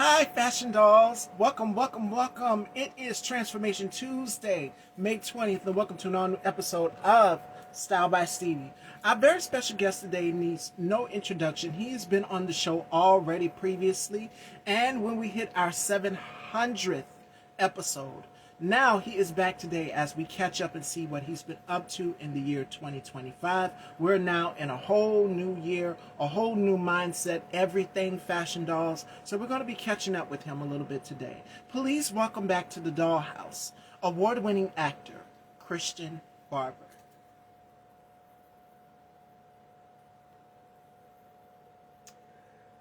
Hi, Fashion Dolls. Welcome, welcome, welcome. It is Transformation Tuesday, May 20th, and welcome to another episode of Style by Stevie. Our very special guest today needs no introduction. He has been on the show already previously, and when we hit our 700th episode, now he is back today as we catch up and see what he's been up to in the year 2025. We're now in a whole new year, a whole new mindset, everything Fashion Dolls. So we're going to be catching up with him a little bit today. Please welcome back to the Dollhouse, award-winning actor, Christian Barber.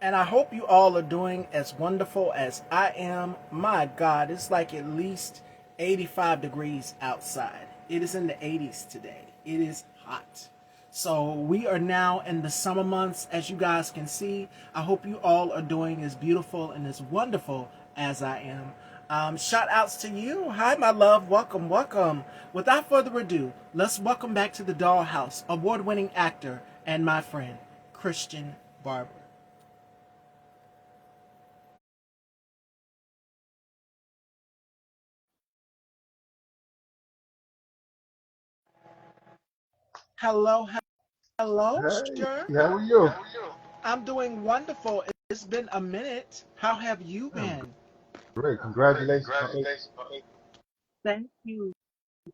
And I hope you all are doing as wonderful as I am. My God, it's like at least 85 degrees outside. It is in the 80s today. It is hot. So we are now in the summer months, as you guys can see. I hope you all are doing as beautiful and as wonderful as I am. Shout outs to you. Hi, my love. Welcome, welcome. Without further ado, let's welcome back to the Dollhouse, award-winning actor and my friend, Christian Barber. Hello, hello, Hey, sir. how are you? I'm doing wonderful. It's been a minute. How have you I'm been? great. Congratulations, puppy. Thank you.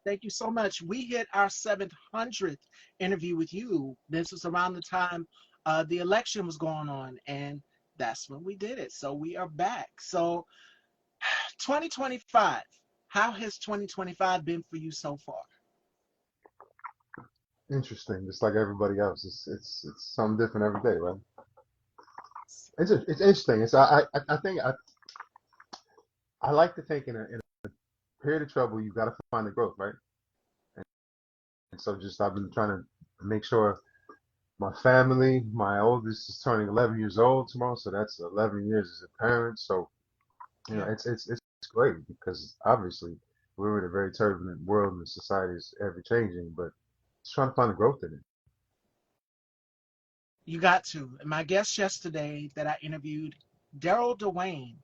Thank you so much. We hit our 700th interview with you. This was around the time the election was going on, and that's when we did it. So we are back. So 2025, how has 2025 been for you so far? Interesting, just like everybody else. It's something different every day, right? It's interesting. I think I like to think in a period of trouble you got to find the growth, right? And so just I've been trying to make sure my family, my oldest is turning 11 years old tomorrow, so that's 11 years as a parent. So Yeah. it's great because obviously we're in a very turbulent world and society is ever changing, but just trying to find the growth in it. You got to. And my guest yesterday that I interviewed, Daryl Dwayne,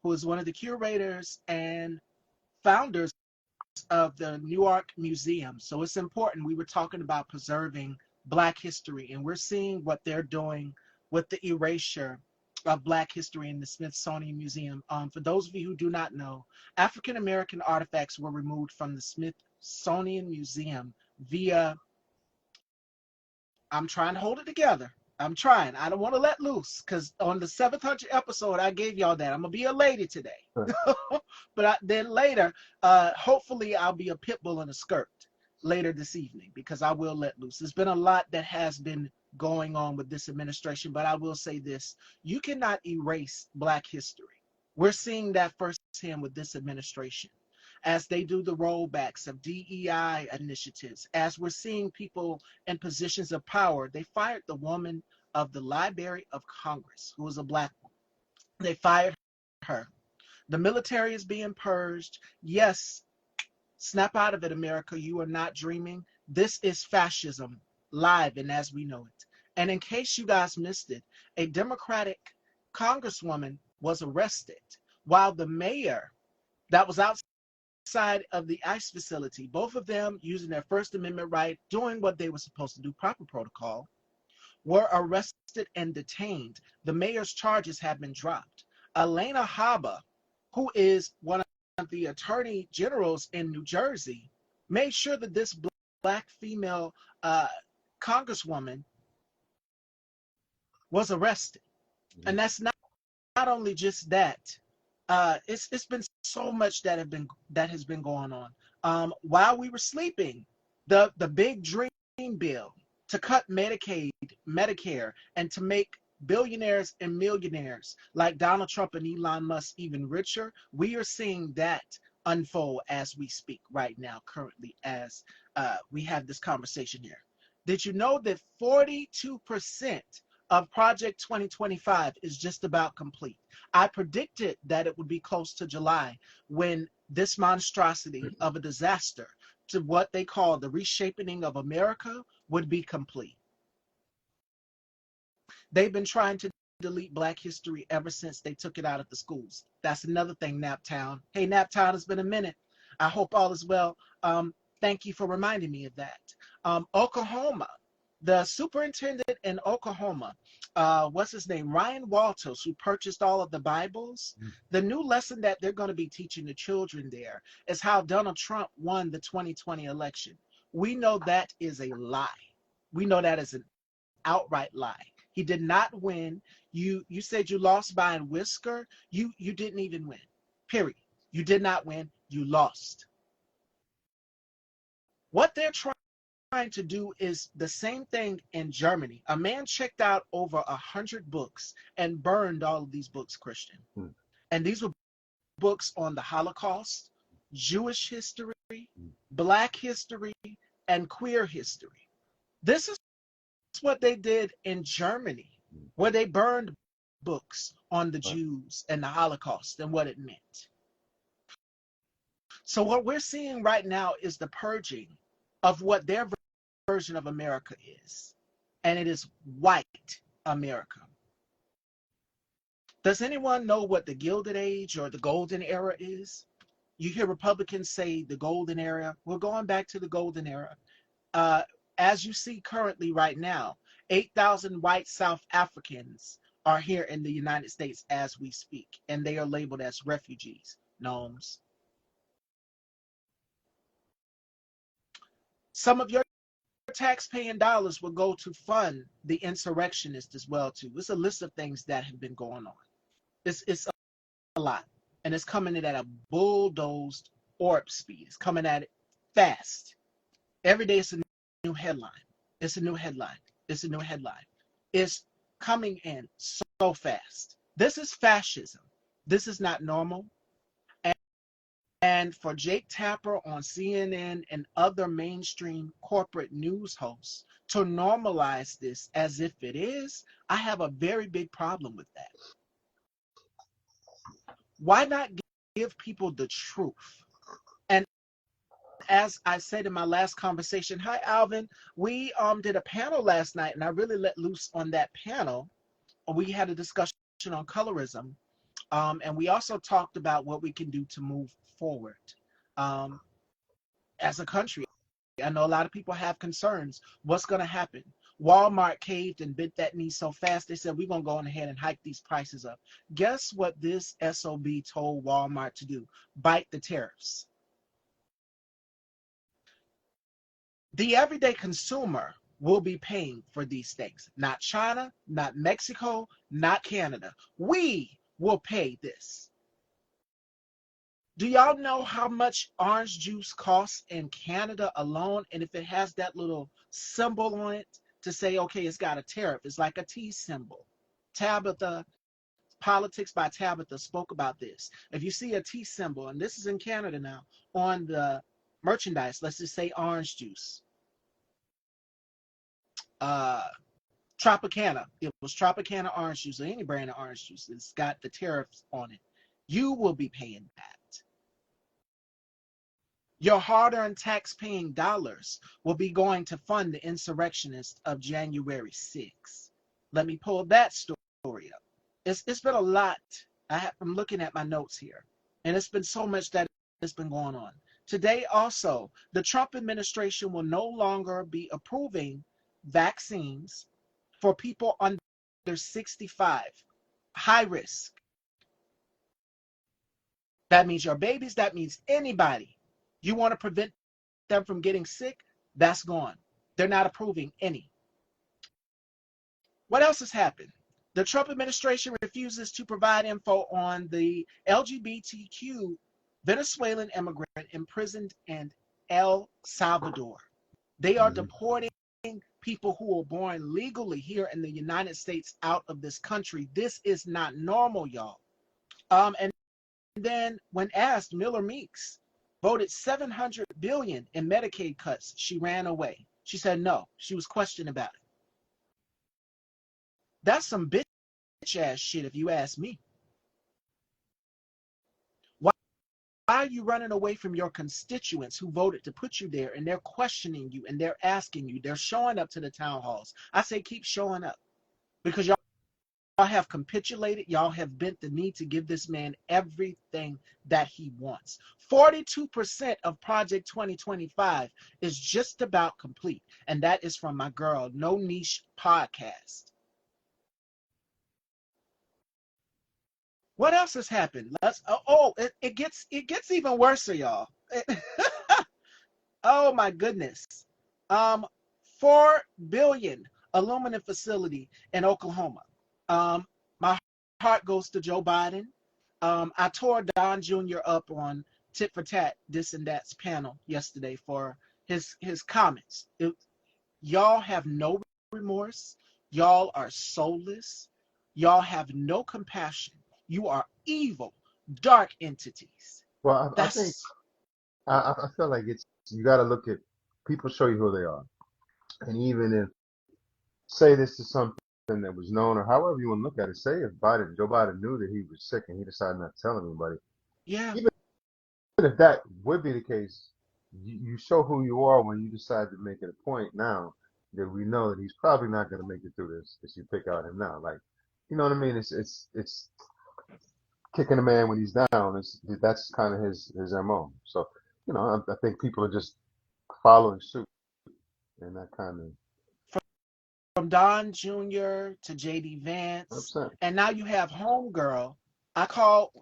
who is one of the curators and founders of the Newark Museum. So it's important. We were talking about preserving Black history, and we're seeing what they're doing with the erasure of Black history in the Smithsonian Museum. For those of you who do not know, African American artifacts were removed from the Smithsonian Museum via, I'm trying to hold it together. I'm trying. I don't want to let loose because on the 700th episode, I gave y'all that. I'm going to be a lady today. Then later, hopefully, I'll be a pit bull in a skirt later this evening because I will let loose. There's been a lot that has been going on with this administration, but I will say this. You cannot erase Black history. We're seeing that firsthand with this administration as they do the rollbacks of DEI initiatives, as we're seeing people in positions of power. They fired the woman of the Library of Congress, who was a Black woman. They fired her. The military is being purged. Yes, snap out of it, America. You are not dreaming. This is fascism live and as we know it. And in case you guys missed it, a Democratic congresswoman was arrested while the mayor that was outside of the ICE facility, both of them using their First Amendment right, doing what they were supposed to do, proper protocol, were arrested and detained. The mayor's charges have been dropped. Elena Haba, who is one of the attorney generals in New Jersey, made sure that this Black female congresswoman was arrested. And that's not only just that. It's been so much that has been going on. While we were sleeping, the big dream bill to cut Medicaid, Medicare, and to make billionaires and millionaires like Donald Trump and Elon Musk even richer. We are seeing that unfold as we speak right now, currently, as we have this conversation here. Did you know that 42% of Project 2025 is just about complete? I predicted that it would be close to July when this monstrosity of a disaster to what they call the reshaping of America would be complete. They've been trying to delete Black history ever since they took it out of the schools. That's another thing, Naptown. Hey, Naptown, it's been a minute. I hope all is well. Thank you for reminding me of that. Oklahoma, the superintendent in Oklahoma, what's his name? Ryan Walters, who purchased all of the Bibles. The new lesson that they're going to be teaching the children there is how Donald Trump won the 2020 election. We know that is a lie. We know that is an outright lie. He did not win. You said you lost by a whisker. You didn't even win. Period. You did not win. You lost. What they're trying to do is the same thing in Germany. A man checked out over 100 books and burned all of these books, Christian. And these were books on the Holocaust, Jewish history, Black history, and queer history. This is what they did in Germany, where they burned books on the Jews and the Holocaust and what it meant. So what we're seeing right now is the purging of what their version of America is, and it is white America. Does anyone know what the Gilded Age or the Golden Era is? You hear Republicans say the Golden Era. We're going back to the Golden Era. As you see currently right now, 8,000 white South Africans are here in the United States as we speak, and they are labeled as refugees, gnomes. Some of your tax-paying dollars will go to fund the insurrectionists as well, too. It's a list of things that have been going on. It's a lot, and it's coming in at a bulldozed orb speed. It's coming at it fast. Every day it's a new headline. It's a new headline. It's a new headline. It's coming in so fast. This is fascism. This is not normal. And for Jake Tapper on CNN and other mainstream corporate news hosts to normalize this as if it is, I have a very big problem with that. Why not give people the truth? And as I said in my last conversation, hi Alvin, we did a panel last night and I really let loose on that panel. We had a discussion on colorism. And we also talked about what we can do to move forward as a country. I know a lot of people have concerns. What's going to happen? Walmart caved and bent that knee so fast, they said, we're going to go on ahead and hike these prices up. Guess what this SOB told Walmart to do? Bite the tariffs. The everyday consumer will be paying for these things. Not China, not Mexico, not Canada. We will pay this. Do y'all know how much orange juice costs in Canada alone? And if it has that little symbol on it to say, okay, it's got a tariff, it's like a T symbol. Tabitha, Politics by Tabitha spoke about this. If you see a T symbol, and this is in Canada now, on the merchandise, let's just say orange juice. Tropicana, it was Tropicana orange juice or any brand of orange juice. It's got the tariffs on it. You will be paying that. Your hard-earned tax-paying dollars will be going to fund the insurrectionists of January 6th. Let me pull that story up. It's been a lot. I'm looking at my notes here, and it's been so much that has been going on. Today also, the Trump administration will no longer be approving vaccines for people under 65, high risk. That means your babies, that means anybody. You want to prevent them from getting sick? That's gone. They're not approving any. What else has happened? The Trump administration refuses to provide info on the LGBTQ Venezuelan immigrant imprisoned in El Salvador. They are deporting people who were born legally here in the United States out of this country. This is not normal, y'all. And then when asked, Miller Meeks voted $700 billion in Medicaid cuts. She ran away. She said no. She was questioned about it. That's some bitch ass shit if you ask me. Why are you running away from your constituents who voted to put you there, and they're questioning you and they're asking you, they're showing up to the town halls? I say keep showing up, because y'all have capitulated. Y'all have bent the knee to give this man everything that he wants. 42% of Project 2025 is just about complete. And that is from my girl, No Niche Podcast. What else has happened? It gets even worse, y'all. Oh my goodness. 4 billion aluminum facility in Oklahoma. My heart goes to Joe Biden. I tore Don Jr. up on Tit for Tat, This and That's panel yesterday for his comments. Y'all have no remorse. Y'all are soulless. Y'all have no compassion. You are evil, dark entities. Well, I think That's I feel like it's you got to look at people show you who they are, and even if say this is something that was known or however you want to look at it, say if Joe Biden knew that he was sick and he decided not to tell anybody, yeah, even if that would be the case, you show who you are when you decide to make it a point now that we know that he's probably not going to make it through this if you pick out him now. Like, you know what I mean? It's kicking a man when he's down. That's kind of his MO. So, I think people are just following suit and that kind of from Don Jr. to JD Vance, upset. and now you have Homegirl.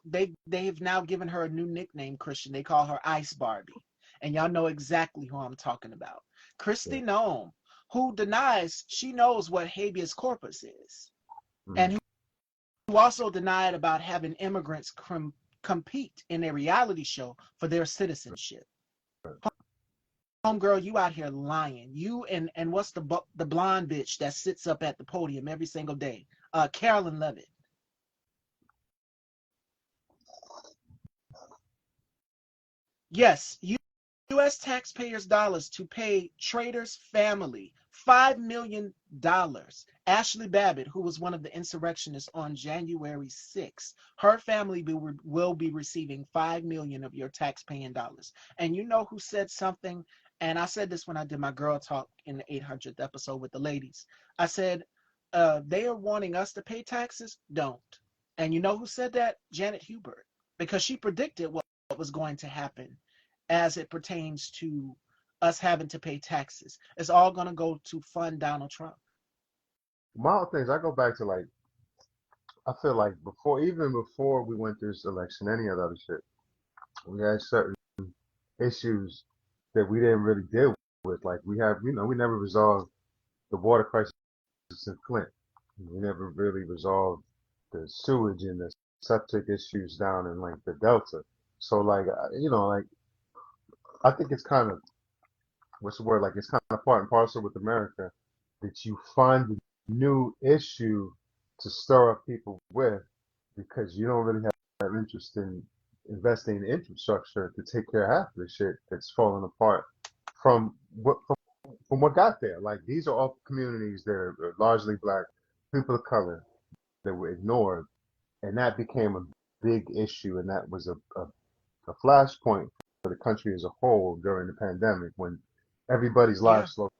They've now given her a new nickname, Christian. They call her Ice Barbie. And y'all know exactly who I'm talking about. Yeah. Christy Nome, who denies she knows what habeas corpus is. Mm. And who also denied about having immigrants compete in a reality show for their citizenship. Homegirl, you out here lying. You and what's the blonde bitch that sits up at the podium every single day? Carolyn Levitt. Yes, U.S. taxpayers' dollars to pay Trader's family $5 million. Ashley Babbitt, who was one of the insurrectionists on January 6th, her family will be receiving $5 million of your taxpaying dollars. And you know who said something? And I said this when I did my girl talk in the 800th episode with the ladies. I said, they are wanting us to pay taxes. Don't. And you know who said that? Janet Hubert, because she predicted what was going to happen as it pertains to us having to pay taxes. It's all going to go to fund Donald Trump. My whole thing is I go back to like I feel like even before we went through this election, any of the other shit, we had certain issues that we didn't really deal with. Like we never resolved the water crisis in Flint. We never really resolved the sewage and the septic issues down in like the Delta. So like like I think it's kind of what's the word? Like it's kind of part and parcel with America that you find a new issue to stir up people with because you don't really have interest in investing in infrastructure to take care of half of the shit that's falling apart from what got there. Like these are all communities that are largely black, people of color that were ignored, and that became a big issue, and that was a flashpoint for the country as a whole during the pandemic when everybody's Yeah, lives slowed.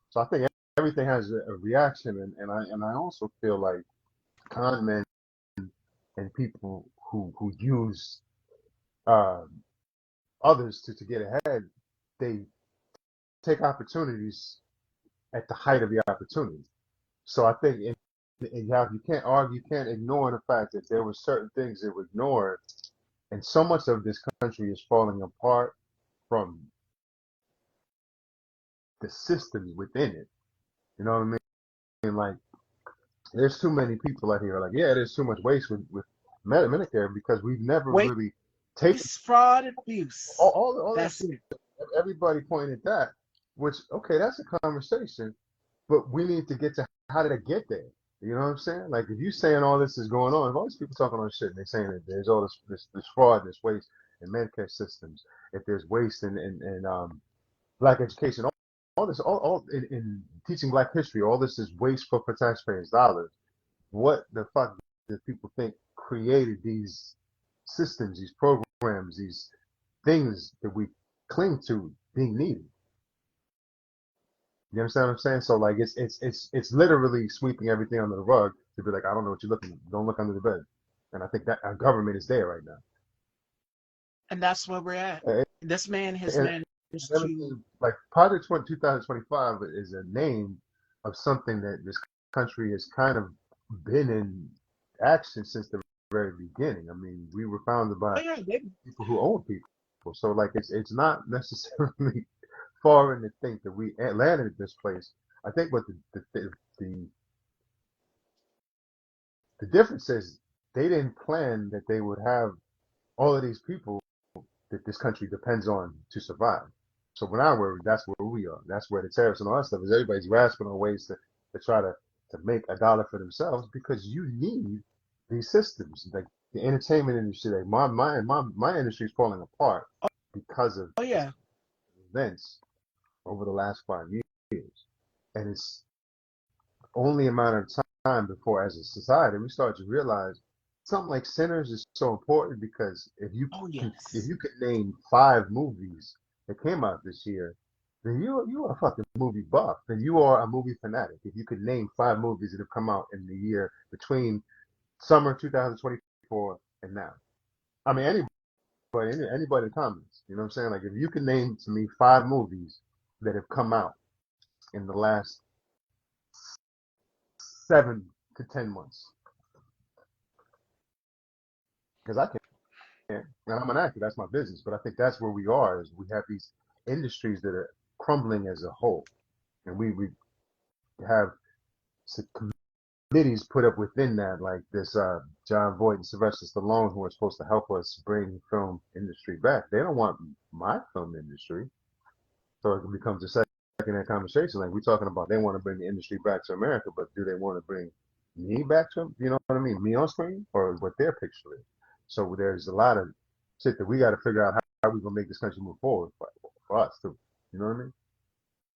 So I think everything has a reaction, and I also feel like con men and people who use uh, others to get ahead, they take opportunities at the height of the opportunity. So I think you can't argue, you can't ignore the fact that there were certain things that were ignored, and so much of this country is falling apart from the systems within it. You know what I mean? Like, there's too many people out here. Like, yeah, there's too much waste with Medicare because we've never really taken waste, fraud, and abuse. all that That's shit. it. Everybody pointed that, which okay, that's a conversation, but we need to get to how did it get there? You know what I'm saying? Like if you saying all this is going on, if all these people talking on shit and they're saying that there's all this fraud, this waste in Medicare systems, if there's waste in black education, all this, all in teaching black history, all this is wasteful for taxpayers' dollars. What the fuck do people think created these systems, these programs, these things that we cling to being needed? You understand what I'm saying? So like it's literally sweeping everything under the rug to be like, I don't know what you're looking. Don't look under the bed. And I think that our government is there right now. And that's where we're at. And, This man has and managed to. everything like Project 2025 is a name of something that this country has kind of been in action since the very beginning. I mean, we were founded by Oh yeah, they, people who own people. So like it's not necessarily foreign to think that we landed at this place. I think what the the difference is they didn't plan that they would have all of these people that this country depends on to survive. So when I worry, that's where we are. That's where the tariffs and all that stuff is. Everybody's grasping on ways to try to make a dollar for themselves because you need these systems. Like the entertainment industry, like my industry is falling apart because of oh yeah, events over the last 5 years. And it's only a matter of time before, as a society, we start to realize something like Sinners is so important because oh if yes. you could name 5 movies that came out this year, then you are a fucking movie buff. Then you are a movie fanatic. If you could name 5 movies that have come out in the year between summer 2024 and now, I mean anybody in the comments, you know what I'm saying? Like if you could name to me 5 movies that have come out in the last 7 to 10 months, because I can't. And I'm an actor, that's my business. But I think that's where we are, is we have these industries that are crumbling as a whole. And we have committees put up within that, like this John Voight and Sylvester Stallone, who are supposed to help us bring film industry back. They don't want my film industry. So it becomes a second conversation. Like we're talking about, they want to bring the industry back to America, but do they want to bring me back to them? You know what I mean? Me on screen, or what their picture is. So there's a lot of shit that we got to figure out how we gonna make this country move forward for us too. You know what I mean?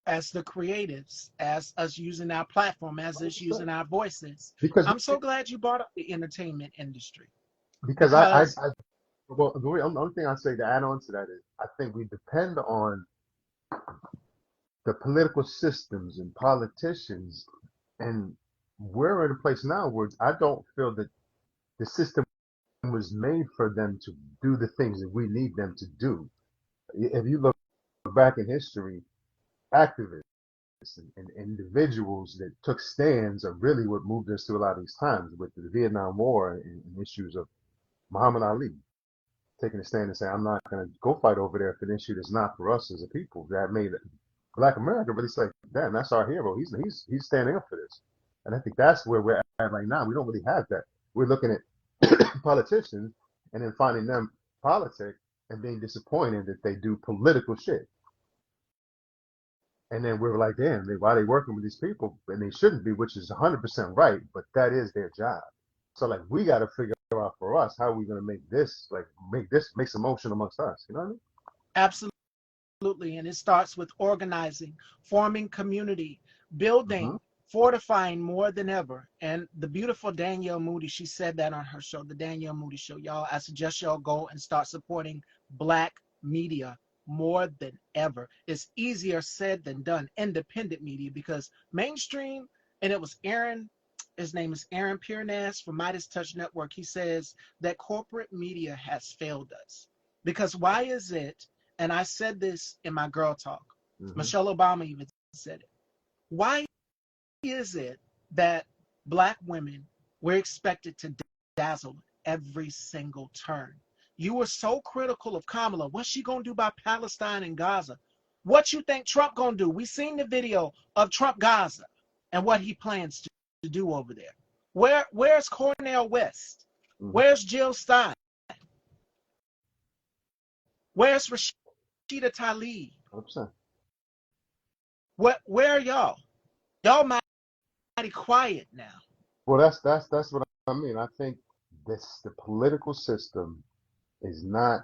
As the creatives, as us using our platform, as us 100%. using our voices. Because I'm so glad you brought up the entertainment industry because because well, the only thing I say to add on to that is I think we depend on the political systems and politicians, and we're in a place now where I don't feel that the system was made for them to do the things that we need them to do. If you look back in history, activists and individuals that took stands are really what moved us through a lot of these times with the Vietnam War and issues of Muhammad Ali taking a stand and saying, I'm not going to go fight over there for an issue that's not for us as a people. That made Black America really say, damn, that's our hero. He's standing up for this. And I think that's where we're at right now. We don't really have that. We're looking at politicians and then finding them politic and being disappointed that they do political shit. And then we're like, damn, why are they working with these people? And they shouldn't be, which is 100% right, but that is their job. So like, we got to figure out for us how we going to make this, like, make some motion amongst us. You know what I mean? absolutely, and it starts with organizing, forming community, Mm-hmm. building, fortifying more than ever. And the beautiful Danielle Moody, she said that on her show, the Danielle Moody Show. Y'all, I suggest y'all go and start supporting Black media more than ever. It's easier said than done, independent media, because mainstream, and it was Aaron, his name is Aaron Piernas from Midas Touch Network. He says that corporate media has failed us. Because why is it, and I said this in my girl talk, Mm-hmm. Michelle Obama even said it, why is it that Black women were expected to dazzle every single turn? You were so critical of Kamala. What's she gonna do about Palestine and Gaza? What you think Trump gonna do? We seen the video of Trump Gaza and what he plans to do over there. Where's Cornel West? Mm-hmm. Where's Jill Stein? Where's Rashida Tlaib? 100%. Where are y'all? Y'all mighty quiet now. Well, that's what I mean. I think the political system is not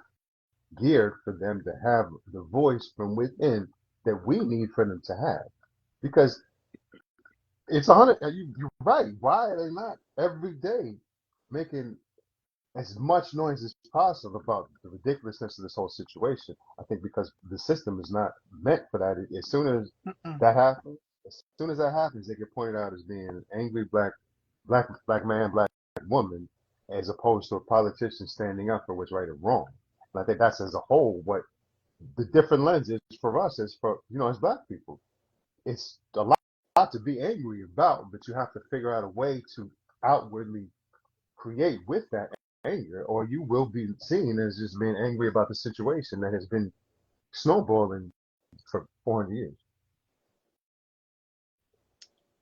geared for them to have the voice from within that we need for them to have. Because it's 100. You're right. Why are they not every day making as much noise as possible about the ridiculousness of this whole situation? I think because the system is not meant for that. As soon as Mm-mm. that happens, they get pointed out as being angry black black man, black woman, as opposed to a politician standing up for what's right or wrong. And I think that's as a whole what the different lenses for us as for as black people. It's a lot to be angry about, but you have to figure out a way to outwardly create with that anger, or you will be seen as just being angry about the situation that has been snowballing for 400 years.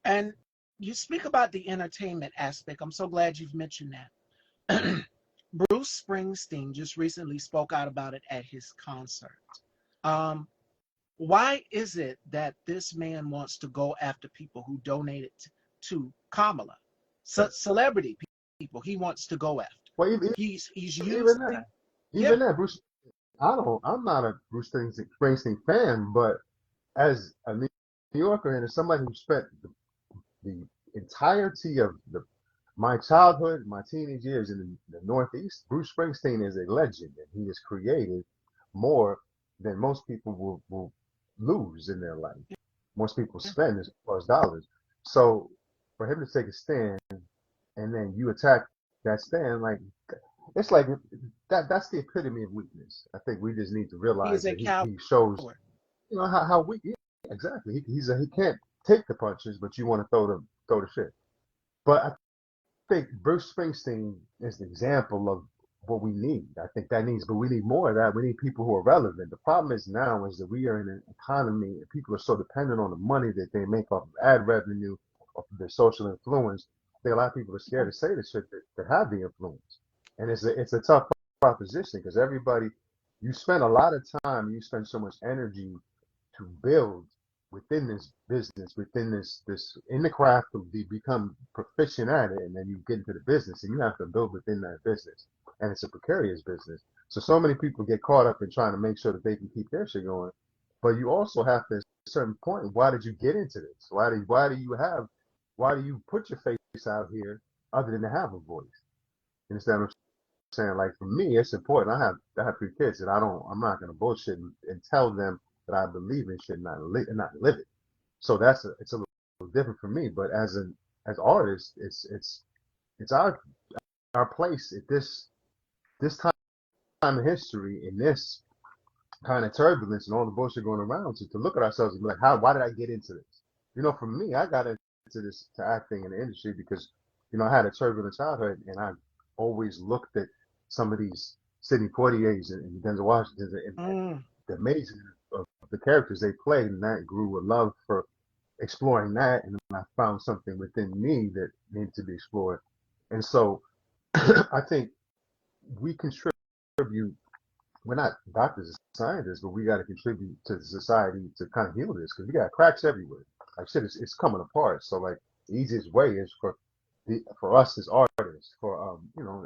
And you speak about the entertainment aspect. I'm so glad you've mentioned that. Bruce Springsteen just recently spoke out about it at his concert. Um, why is it that this man wants to go after people who donated to Kamala? Celebrity people he wants to go after. Well, He's even using, that, yeah, even that, Bruce. I'm not a Bruce Springsteen fan, but as a New Yorker and as somebody who spent the entirety of my childhood, my teenage years in the Northeast, Bruce Springsteen is a legend, and he has created more than most people will lose in their life. Most people spend as far as dollars. So for him to take a stand and then you attack that stand, like it's like that's the epitome of weakness. I think we just need to he realize is a that coward. he shows how weak he is. Exactly. He can't take the punches, but you want to throw the shit. But I think Bruce Springsteen is the example of what we need. I think that needs, but we need more of that. We need people who are relevant. The problem is now is that we are in an economy and people are so dependent on the money that they make off of ad revenue, off of their social influence. I think a lot of people are scared to say the shit that have the influence. And it's a tough proposition because you spend a lot of time, you spend so much energy to build within this business, within this in the craft to become proficient at it, and then you get into the business and you have to build within that business. And it's a precarious business. So many people get caught up in trying to make sure that they can keep their shit going. But you also have to at a certain point, why did you get into this? Why do you put your face out here other than to have a voice? You understand what I'm saying? Like for me, it's important. I have 3 kids, and I'm not gonna bullshit and tell them that I believe in shit and not live it. So it's a little different for me. But as artists, it's our place at this time in history, in this kind of turbulence and all the bullshit going around, to look at ourselves and be like, why did I get into this? For me, I got into this to acting in the industry because I had a turbulent childhood, and I always looked at some of these Sidney Poitiers and Denzel Washington and Mm, the amazing of the characters they played, and that grew a love for exploring that, and I found something within me that needed to be explored. And so I think we contribute. We're not doctors or scientists, but we got to contribute to the society to kind of heal this because we got cracks everywhere. Like shit, it's coming apart. So like the easiest way is for us as artists, for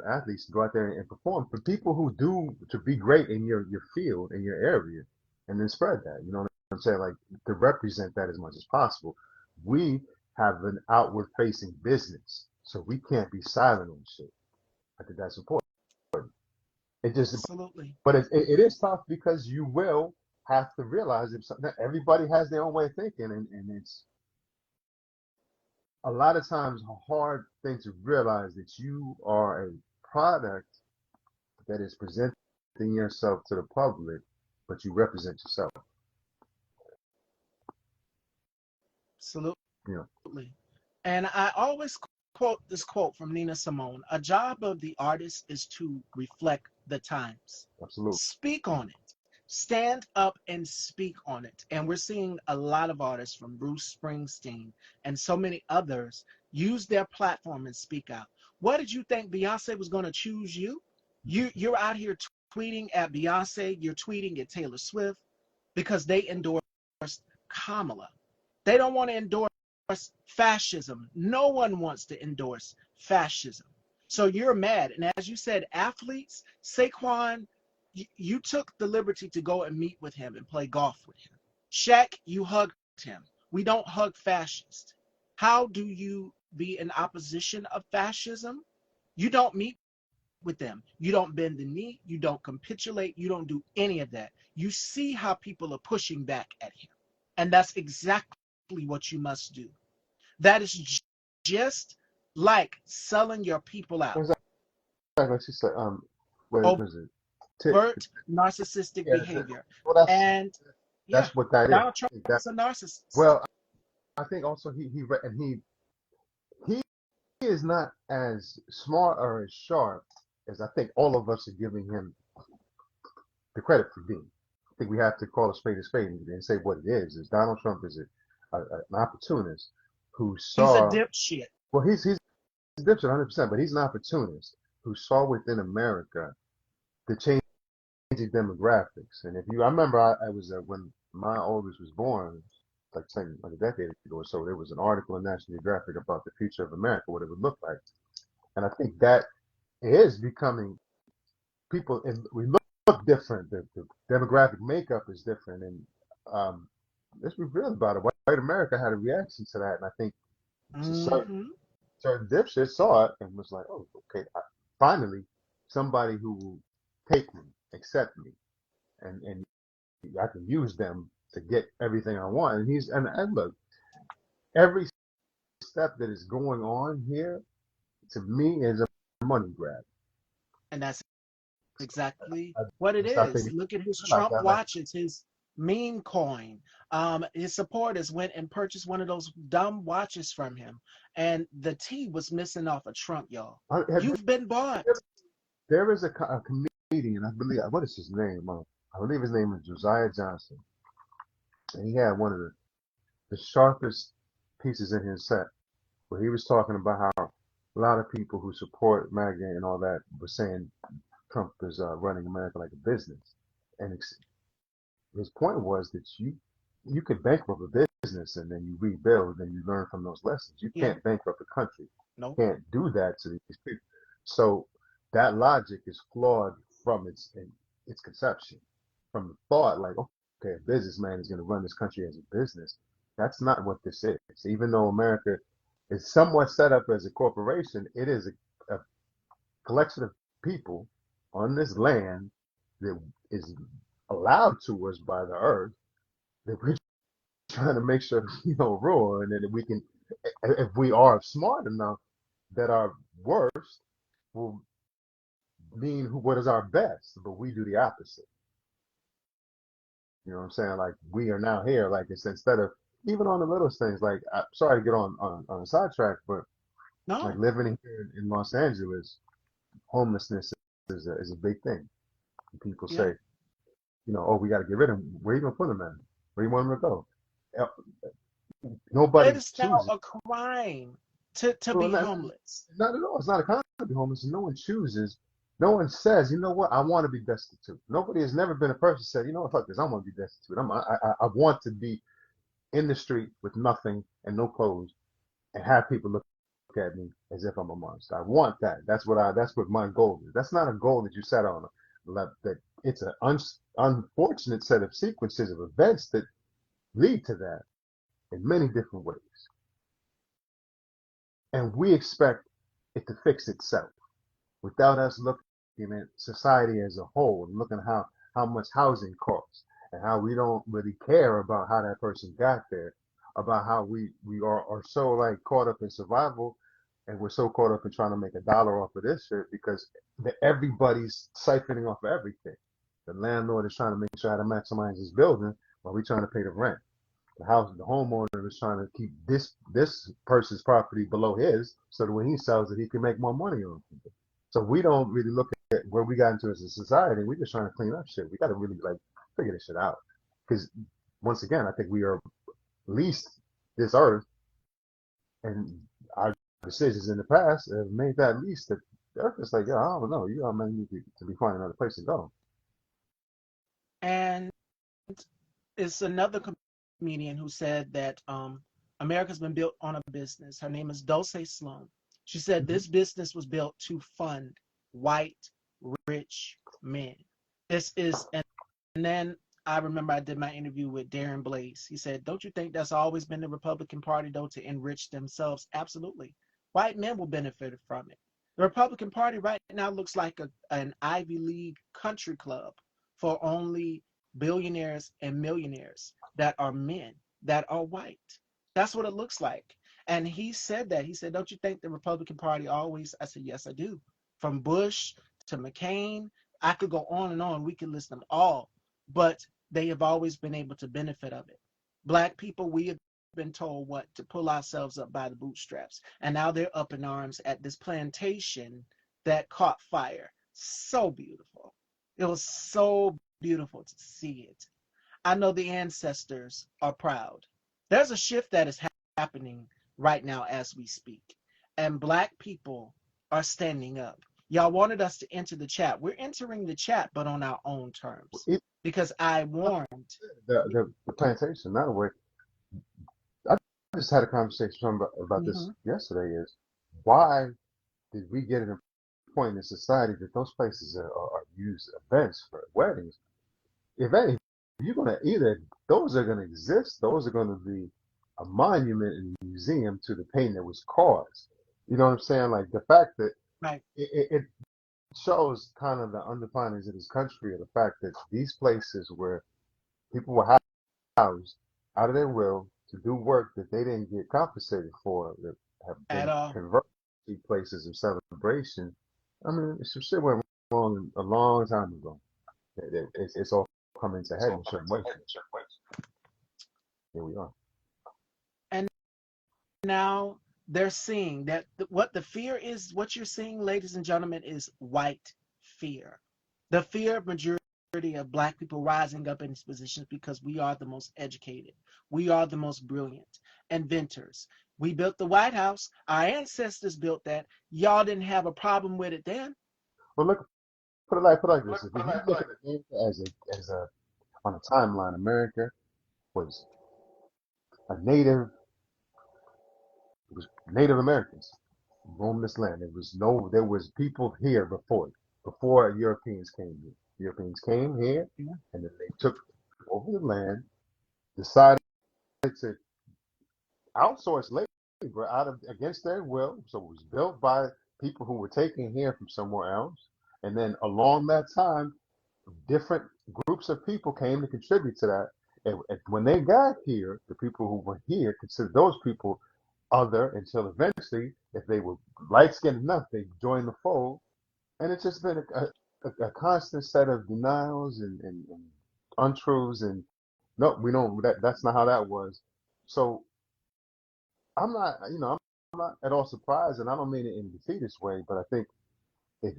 athletes to go out there and perform. For people who do to be great in your field, in your area, and then spread that. You know what I'm saying? Like to represent that as much as possible. We have an outward facing business, so we can't be silent on shit. I think that's important. It just, absolutely. but it is tough because you will have to realize that everybody has their own way of thinking, and it's a lot of times a hard thing to realize that you are a product that is presenting yourself to the public, but you represent yourself. Absolutely. You know, And I always quote this quote from Nina Simone: a job of the artist is to reflect the times. absolutely. Speak on it. Stand up and speak on it. And we're seeing a lot of artists from Bruce Springsteen and so many others use their platform and speak out. What did you think Beyonce was going to choose you? You're out here tweeting at Beyonce, you're tweeting at Taylor Swift because they endorsed Kamala. They don't want to endorse fascism. No one wants to endorse fascism. So you're mad. And as you said, athletes, Saquon, you took the liberty to go and meet with him and play golf with him. Shaq, you hugged him. We don't hug fascists. How do you be in opposition of fascism? You don't meet with them. You don't bend the knee. You don't capitulate. You don't do any of that. You see how people are pushing back at him. And that's exactly what you must do. That is just like selling your people out. Exactly. Like she said, what is it? Overt narcissistic Yeah, behavior. well, that's And yeah, that's what that is. Donald Trump I think that is a narcissist. well, I think also he is not as smart or as sharp as I think all of us are giving him the credit for being. I think we have to call a spade and say what it is. Is Donald Trump is an opportunist who He's a saw dipshit. well he's a dipshit 100%, but he's an opportunist who saw within America the changing demographics. And if you, I remember I was when my oldest was born, like a decade ago or so, there was an article in National Geographic about the future of America, what it would look like. And I think that is becoming people, and we look different. The demographic makeup is different, and um, let's be real about it. White America had a reaction to that, and I think Mm-hmm. certain dipshits saw it and was like, "Oh, okay, finally, somebody who will take me, accept me, and I can use them to get everything I want." And and look, every step that is going on here to me is a money grab. And that's exactly I, what it I start is. thinking Look at his like Trump that, like watches, his meme coin. His supporters went and purchased one of those dumb watches from him, and the T was missing off a Trump, y'all. have you, You've been bought. there is a comedian, I believe, what is his name? I believe his name is Josiah Johnson, and he had one of the sharpest pieces in his set where he was talking about how a lot of people who support MAGA and all that were saying Trump is running America like a business, and his point was that you could bankrupt a business and then you rebuild and you learn from those lessons. You Yeah, can't bankrupt a country. no. You can't do that to these people. So that logic is flawed from its conception, from the thought like, okay, a businessman is going to run this country as a business. That's not what this is. Even though America is somewhat set up as a corporation, it is a collection of people on this land that is allowed to us by the earth that we're trying to make sure rule, and that we can, if we are smart enough, that our worst will mean what is our best, but we do the opposite. You know what I'm saying? Like we are now here, like it's instead of even on the littlest things. Like I'm sorry to get on a sidetrack, but like No. living here in Los Angeles, homelessness is a big thing. And people Yeah. say, oh, we got to get rid of them. Where you gonna put them at? Where you want them to go? Uh, It Nobody is now chooses. a crime to Well, be homeless. not at all. It's not a crime to be homeless. And no one chooses. No one says, you know what? I want to be destitute. Nobody has never been a person who said, you know what? Fuck this. I want to be destitute. I want to be in the street with nothing and no clothes and have people look at me as if I'm a monster. I want that. That's what my goal is. That's not a goal that you set on that it's an unfortunate set of sequences of events that lead to that in many different ways. And we expect it to fix itself without us looking at society as a whole and looking at how much housing costs and how we don't really care about how that person got there, about how we are so like caught up in survival and we're so caught up in trying to make a dollar off of this shit because everybody's siphoning off of everything. The landlord is trying to make sure how to maximize his building while we're trying to pay the rent. The homeowner is trying to keep this person's property below his, so that when he sells it, he can make more money on it. So we don't really look at where we got into as a society. We're just trying to clean up shit. We got to really like figure this shit out. Because once again, I think we are leased this earth, and our decisions in the past have made that lease that the earth is like, yeah, I don't know, you all may need to be finding another place to go. And it's another comedian who said that America's been built on a business. Her name is Dulce Sloan. She said Mm-hmm. this business was built to fund white, rich men. This is, and then I remember I did my interview with Darren Blaze. He said, don't you think that's always been the Republican Party, though, to enrich themselves? Absolutely. White men will benefit from it. The Republican Party right now looks like an Ivy League country club for only billionaires and millionaires that are men, that are white. That's what it looks like. And he said that. He said, don't you think the Republican Party always? I said, yes, I do. From Bush to McCain, I could go on and on. We could list them all, but they have always been able to benefit of it. Black people, we have been told what to pull ourselves up by the bootstraps. And now they're up in arms at this plantation that caught fire. So beautiful. It was so beautiful to see it. I know the ancestors are proud. There's a shift that is happening right now as we speak, and Black people are standing up. Y'all wanted us to enter the chat. We're entering the chat, but on our own terms, It, because I warned. the plantation, not a way. I just had a conversation about this Mhm. yesterday. Is why did we get to a point in society that those places are used events for weddings? If any, you're gonna either those are gonna exist, those are gonna be a monument and museum to the pain that was caused. You know what I'm saying? Like the fact that Right. it shows kind of the underpinnings of this country, or the fact that these places where people were housed out of their will to do work that they didn't get compensated for, that have At been all. converted to places of celebration. I mean, some shit went wrong a long time ago. It's all coming to head in certain ways. Here we are. And now they're seeing that what the fear is, what you're seeing, ladies and gentlemen, is white fear. The fear of majority of Black people rising up in these positions because we are the most educated. We are the most brilliant inventors. We built the White House. Our ancestors built that. Y'all didn't have a problem with it then. Well, look, put it like this: if you look at America as a on a timeline, America was a native. It was Native Americans roamed this land. There was people here before Europeans came here. Europeans came here, Yeah. and then they took over the land, decided to outsource labor out of against their will. So it was built by people who were taken here from somewhere else, and then along that time, different groups of people came to contribute to that. And when they got here, the people who were here considered those people other until eventually, if they were light skinned enough, they joined the fold. And it's just been a constant set of denials and untruths. And no, we don't, that's not how that was. So I'm not, I'm not at all surprised, and I don't mean it in a defeatist way, but I think if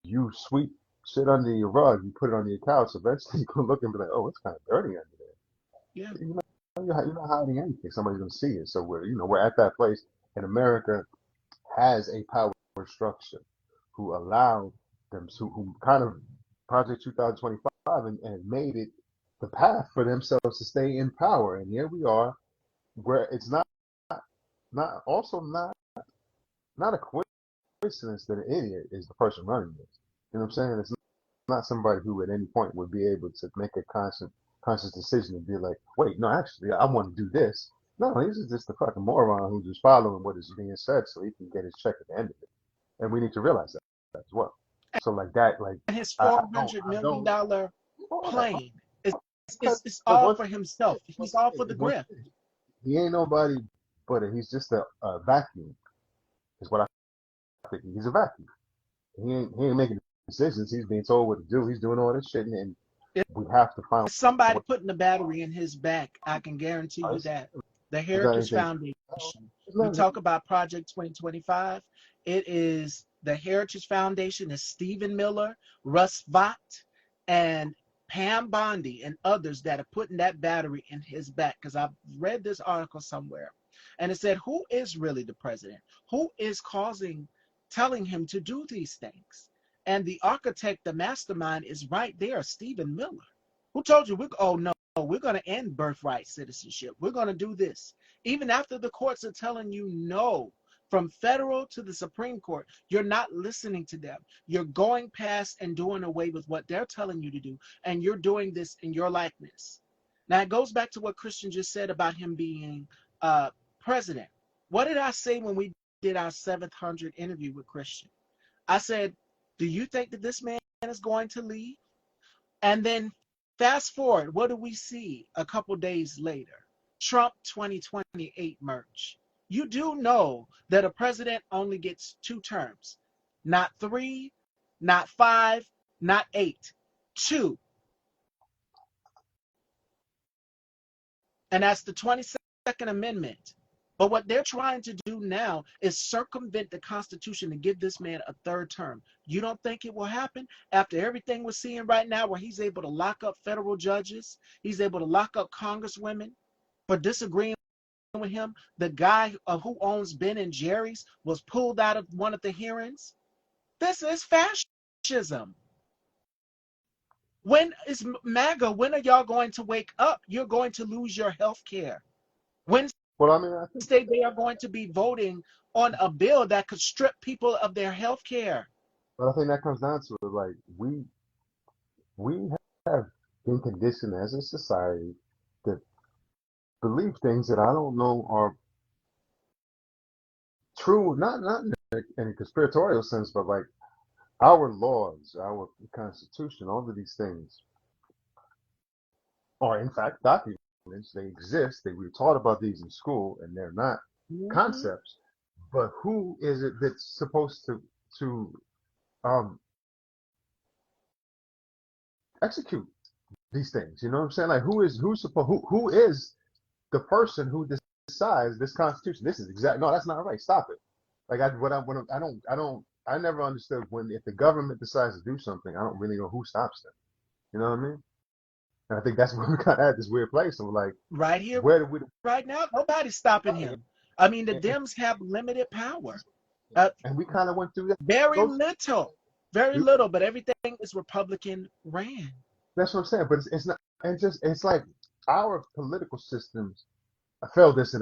you sweep shit under your rug, you put it under your couch, eventually you're gonna look and be like, oh, it's kind of dirty under Yeah. there. You're not hiding anything. Somebody's gonna see it. So we're at that place, and America has a power structure who allowed them, who kind of Project 2025 and made it the path for themselves to stay in power. And here we are, where it's not a coincidence that an idiot is the person running this. You know what I'm saying? It's not somebody who at any point would be able to make a conscious decision and be like, wait, no, actually, I want to do this. No, he's just a fucking moron who's just following what is being said so he can get his check at the end of it. And we need to realize that as well. So like that, like And his I $400 million don't dollar all that plane, it's, because it's all once for himself. He's all for the grift. he ain't nobody but he's just a vacuum. Is what I think. He's a vacuum. He ain't making decisions. He's being told what to do. He's doing all this shit, and we have to find Somebody what putting the battery in his back. I can guarantee you is that. The that Heritage anything. Foundation. It's We not, talk about Project 2025. It is the Heritage Foundation is Stephen Miller, Russ Vought, and Pam Bondi and others that are putting that battery in his back. Because I've read this article somewhere. And it said, who is really the president? Who is telling him to do these things? And the architect, the mastermind is right there, Stephen Miller. Who told you, oh no, we're going to end birthright citizenship. We're going to do this. Even after the courts are telling you no, from federal to the Supreme Court, you're not listening to them. You're going past and doing away with what they're telling you to do. And you're doing this in your likeness. Now, it goes back to what Christian just said about him being president. What did I say when we did our 700 interview with Christian? I said, do you think that this man is going to leave? And then fast forward, what do we see a couple days later? Trump 2028 merch. You do know that a president only gets 2 terms, not 3, not 5, not 8, 2. And that's the 22nd Amendment. But what they're trying to do now is circumvent the Constitution to give this man a 3rd term. You don't think it will happen after everything we're seeing right now, where he's able to lock up federal judges, he's able to lock up congresswomen for disagreeing with him? The guy who owns Ben and Jerry's was pulled out of one of the hearings. This is fascism. When is MAGA? When are y'all going to wake up? You're going to lose your health care. Wednesday, Well, I mean, I think, they are going to be voting on a bill that could strip people of their health care. but I think that comes down to it. Like we have been conditioned as a society to believe things that I don't know are true, not in a conspiratorial sense, but like our laws, our constitution, all of these things are in fact documents. They exist. They were taught about these in school, and they're not Mm-hmm. concepts. But who is it that's supposed to um, execute these things? You know what I'm saying? Like who is the person who decides this constitution? This is exact. No, that's not right. Stop it. Like I never understood when if the government decides to do something, I don't really know who stops them. You know what I mean? And I think that's where we kind of had this weird place. And we're like, Right here, where did we? right now, nobody's stopping him. I mean, the Dems have limited power. Uh, And we kind of went through that. very Those, little, very we, little, but everything is Republican ran. that's what I'm saying. But it's not. And just it's like our political systems. I felt this